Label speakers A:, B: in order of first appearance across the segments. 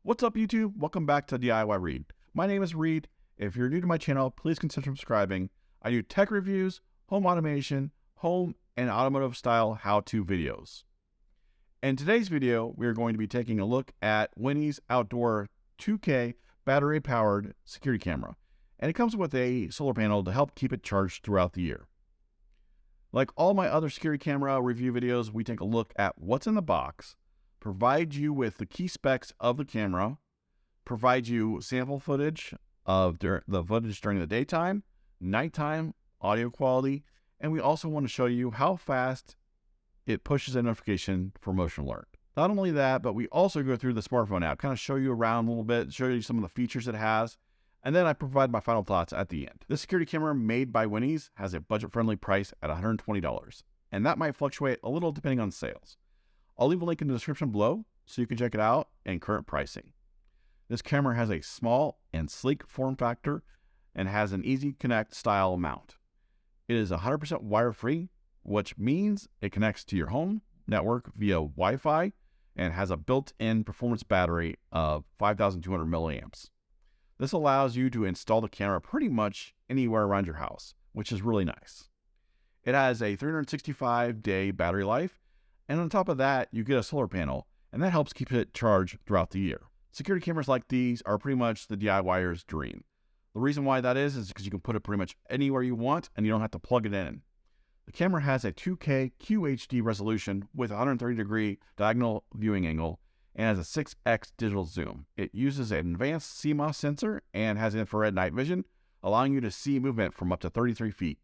A: What's up, YouTube? Welcome back to DIY Reed. My name is Reed. If you're new to my channel, please consider subscribing. I do tech reviews, home automation, home and automotive style how-to videos. In today's video, we're going to be taking a look at Winnie's Outdoor 2K battery-powered security camera. And it comes with a solar panel to help keep it charged throughout the year. Like all my other security camera review videos, we take a look at what's in the box, provide you with the key specs of the camera, provide you sample footage of the footage during the daytime, nighttime, audio quality, and we also want to show you how fast it pushes a notification for motion alert. Not only that, but we also go through the smartphone app, kind of show you around a little bit, show you some of the features it has, and then I provide my final thoughts at the end. This security camera made by Winnie's has a budget-friendly price at $120, and that might fluctuate a little depending on sales. I'll leave a link in the description below so you can check it out and current pricing. This camera has a small and sleek form factor and has an easy connect style mount. It is 100% wire-free, which means it connects to your home network via Wi-Fi and has a built-in performance battery of 5,200 milliamps. This allows you to install the camera pretty much anywhere around your house, which is really nice. It has a 365-day battery life, and on top of that, you get a solar panel, and that helps keep it charged throughout the year. Security cameras like these are pretty much the DIYer's dream. The reason why that is because you can put it pretty much anywhere you want, and you don't have to plug it in. The camera has a 2K QHD resolution with a 130-degree diagonal viewing angle, and has a 6x digital zoom. It uses an advanced CMOS sensor and has infrared night vision, allowing you to see movement from up to 33 feet,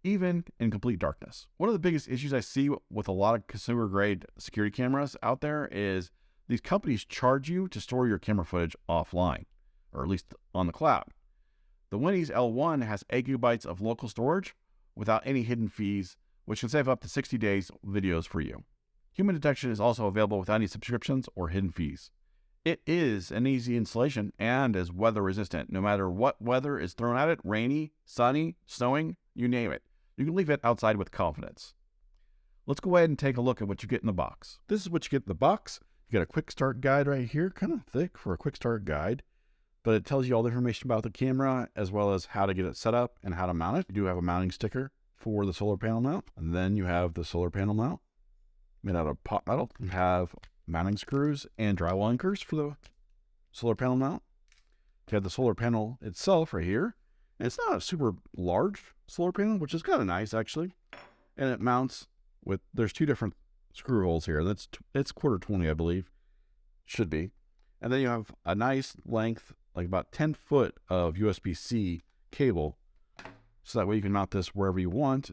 A: even in complete darkness. One of the biggest issues I see with a lot of consumer-grade security cameras out there is these companies charge you to store your camera footage offline, or at least on the cloud. The Winnie's L1 has 8 gigabytes of local storage without any hidden fees, which can save up to 60 days videos for you. Human detection is also available without any subscriptions or hidden fees. It is an easy installation and is weather resistant. No matter what weather is thrown at it, rainy, sunny, snowing, you name it, you can leave it outside with confidence. Let's go ahead and take a look at what you get in the box. This is what you get in the box. You get a quick start guide right here, kind of thick for a quick start guide, but it tells you all the information about the camera as well as how to get it set up and how to mount it. You do have a mounting sticker for the solar panel mount, and then you have the solar panel mount made out of pot metal. You have mounting screws and drywall anchors for the solar panel mount. You have the solar panel itself right here. And it's not a super large solar panel, which is kind of nice actually. And it mounts with, there's 2 different screw holes here. It's quarter 20, I believe. Should be. And then you have a nice length, like about 10 foot of USB-C cable. So that way you can mount this wherever you want,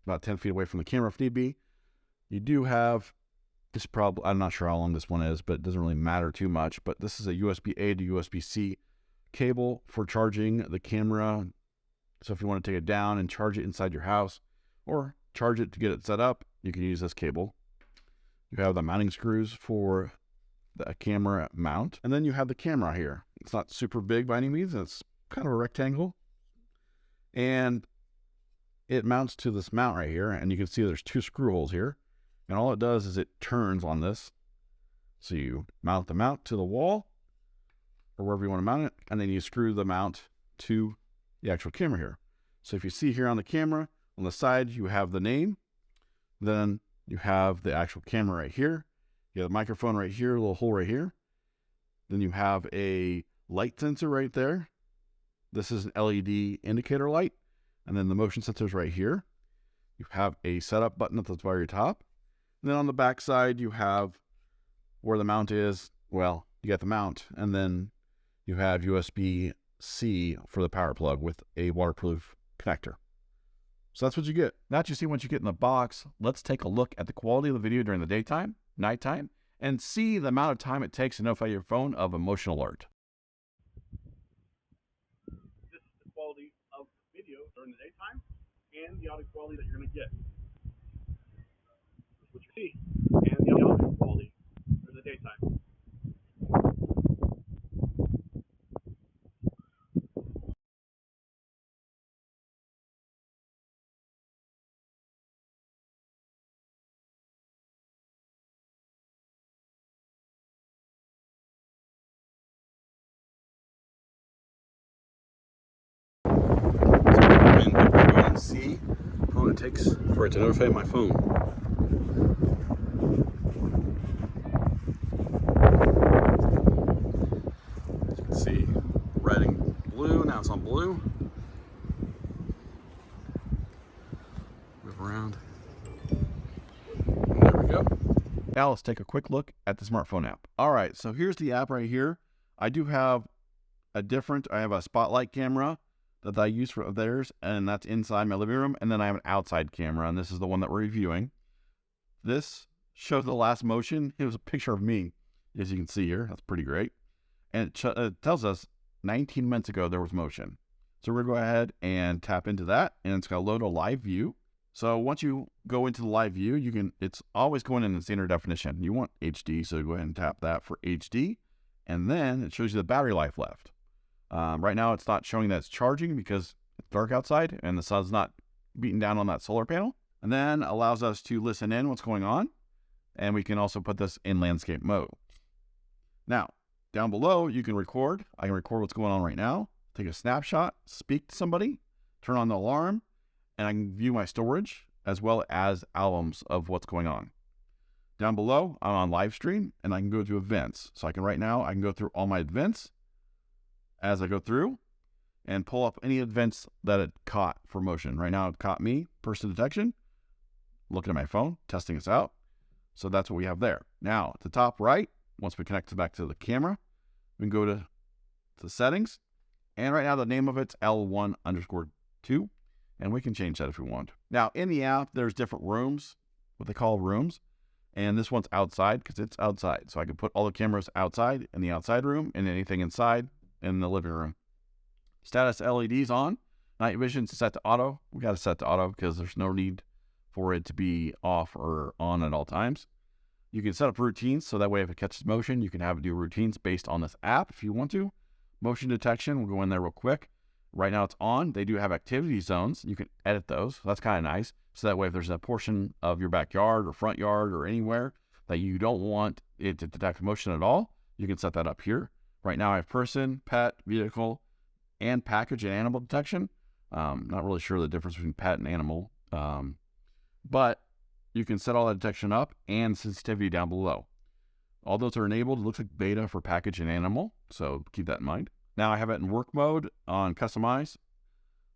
A: about 10 feet away from the camera if need be. You do have this I'm not sure how long this one is, but it doesn't really matter too much. But this is a USB-A to USB-C cable for charging the camera. So if you want to take it down and charge it inside your house or charge it to get it set up, you can use this cable. You have the mounting screws for the camera mount. And then you have the camera here. It's not super big by any means. It's kind of a rectangle. And it mounts to this mount right here. And you can see there's 2 screw holes here. And all it does is it turns on this. So you mount the mount to the wall or wherever you want to mount it. And then you screw the mount to the actual camera here. So if you see here on the camera, on the side, you have the name. Then you have the actual camera right here. You have the microphone right here, a little hole right here. Then you have a light sensor right there. This is an LED indicator light. And then the motion sensor is right here. You have a setup button at the very top. And then on the back side, you have where the mount is. Well, you got the mount, and then you have USB-C for the power plug with a waterproof connector. So that's what you get. Now that you see what you get in the box, let's take a look at the quality of the video during the daytime, nighttime, and see the amount of time it takes to notify your phone of a motion alert. This is the quality of the video during the daytime and the audio quality that you're going to get. What you see, and the audio quality during the daytime. long it takes for it to notify my phone. As you can see, red and blue. Now it's on blue. Move around. And there we go. Now let's take a quick look at the smartphone app. All right, so here's the app right here. I do have I have a spotlight camera that I use for theirs, and that's inside my living room. And then I have an outside camera, and this is the one that we're reviewing. This shows the last motion. It was a picture of me, as you can see here. That's pretty great. And it tells us 19 minutes ago there was motion. So we're going to go ahead and tap into that, and it's going to load a live view. So once you go into the live view, it's always going in standard definition. You want HD, so go ahead and tap that for HD. And then it shows you the battery life left. Right now it's not showing that it's charging because it's dark outside and the sun's not beating down on that solar panel. And then allows us to listen in what's going on. And we can also put this in landscape mode. Now, down below, you can record. I can record what's going on right now, take a snapshot, speak to somebody, turn on the alarm, and I can view my storage as well as albums of what's going on. Down below, I'm on live stream and I can go to events. So I can go through all my events as I go through and pull up any events that it caught for motion. Right now, it caught me, person detection, looking at my phone, testing this out. So that's what we have there. Now, at the top right, once we connect it back to the camera, we can go to the settings. And right now, the name of it's L1_2. And we can change that if we want. Now, in the app, there's different rooms, what they call rooms. And this one's outside because it's outside. So I can put all the cameras outside in the outside room and anything inside in the living room. Status LEDs on. Night vision set to auto. We got to set to auto because there's no need for it to be off or on at all times. You can set up routines so that way if it catches motion, you can have it do routines based on this app if you want to. Motion detection, we'll go in there real quick. Right now it's on. They do have activity zones. You can edit those. So that's kind of nice. So that way if there's a portion of your backyard or front yard or anywhere that you don't want it to detect motion at all, you can set that up here. Right now I have person, pet, vehicle, and package and animal detection. Not really sure the difference between pet and animal, but you can set all that detection up and sensitivity down below. All those are enabled. It looks like beta for package and animal, so keep that in mind. Now I have it in work mode on customize.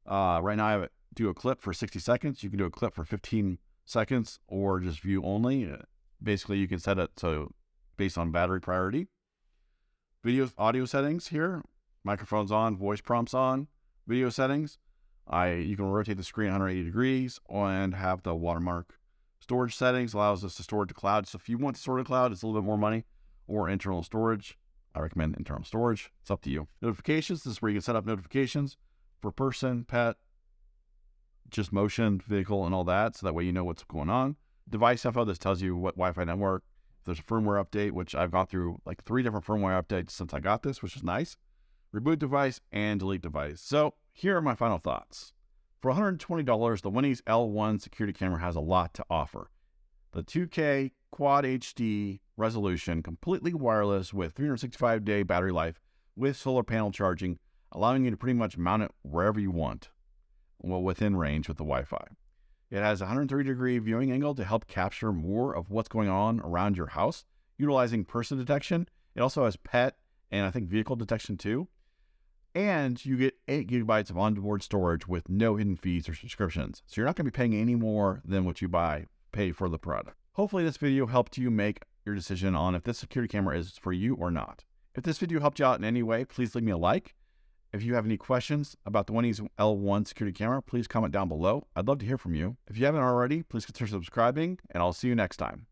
A: Right now I have it do a clip for 60 seconds. You can do a clip for 15 seconds or just view only. Basically, you can set it so based on battery priority. Video audio settings here. Microphones on, voice prompts on. Video settings. You can rotate the screen 180 degrees and have the watermark. Storage settings allows us to store to cloud. So if you want to store to cloud, it's a little bit more money. Or internal storage. I recommend internal storage. It's up to you. Notifications. This is where you can set up notifications for person, pet, just motion, vehicle, and all that. So that way you know what's going on. Device info. This tells you what Wi-Fi network. If there's a firmware update, which I've gone through like 3 different firmware updates since I got this, which is nice. Reboot device and delete device. So here are my final thoughts. For $120, the Winnie's L1 security camera has a lot to offer. The 2K Quad HD resolution, completely wireless with 365-day battery life with solar panel charging, allowing you to pretty much mount it wherever you want, well, within range with the Wi-Fi. It has a 130-degree viewing angle to help capture more of what's going on around your house, utilizing person detection. It also has pet and I think vehicle detection too. And you get 8 gigabytes of onboard storage with no hidden fees or subscriptions. So you're not going to be paying any more than what you pay for the product. Hopefully this video helped you make your decision on if this security camera is for you or not. If this video helped you out in any way, please leave me a like. If you have any questions about the Winnie's L1 security camera, please comment down below. I'd love to hear from you. If you haven't already, please consider subscribing, and I'll see you next time.